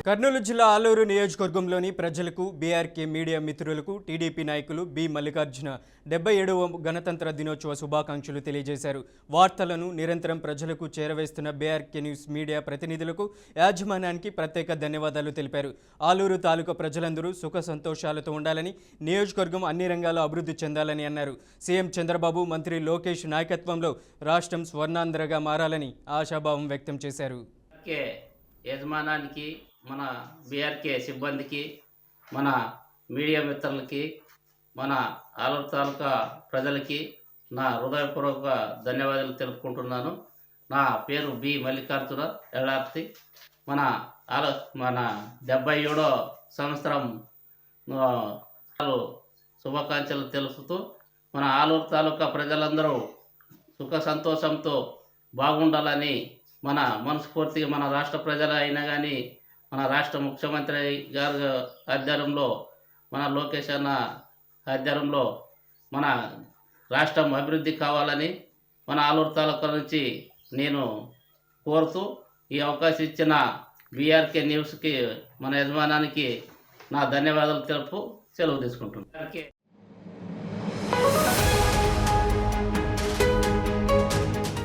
కర్నూలు జిల్లా ఆలూరు నియోజకవర్గంలోని ప్రజలకు బీఆర్కే మీడియా మిత్రులకు టీడీపీ నాయకులు బి మల్లికార్జున 77వ గణతంత్ర దినోత్సవ శుభాకాంక్షలు తెలియజేశారు. వార్తలను నిరంతరం ప్రజలకు చేరవేస్తున్న బీఆర్కే న్యూస్ మీడియా ప్రతినిధులకు యాజమాన్యానికి ప్రత్యేక ధన్యవాదాలు తెలిపారు. ఆలూరు తాలూకా ప్రజలందరూ సుఖ సంతోషాలతో ఉండాలని, నియోజకవర్గం అన్ని రంగాల్లో అభివృద్ధి చెందాలని అన్నారు. సీఎం చంద్రబాబు, మంత్రి లోకేష్ నాయకత్వంలో రాష్ట్రం స్వర్ణాంధ్రగా మారాలని ఆశాభావం వ్యక్తం చేశారు. యజమానానికి, మన బీఆర్కే సిబ్బందికి, మన మీడియా మిత్రులకి, మన ఆలూరు తాలూకా ప్రజలకి నా హృదయపూర్వక ధన్యవాదాలు తెలుపుకుంటున్నాను. నా పేరు బి మల్లికార్జున ఎల్లార్తి. మన 77వ సంవత్సరం శుభాకాంక్షలు తెలుపుతూ మన ఆలూరు తాలూకా ప్రజలందరూ సుఖ సంతోషంతో బాగుండాలని మన మనస్ఫూర్తిగా, మన రాష్ట్ర ప్రజలు అయినా కానీ, మన రాష్ట్ర ముఖ్యమంత్రి గారి ఆధ్వర్యంలో, మన లోకేష్ అన్న ఆధ్వర్యంలో మన రాష్ట్రం అభివృద్ధి కావాలని మన ఆలూరు తాలూకా నుంచి నేను కోరుతూ, ఈ అవకాశం ఇచ్చిన బీఆర్కే న్యూస్కి, మన యజమానానికి నా ధన్యవాదాలు తెలుపు సెలవు తీసుకుంటున్నాను.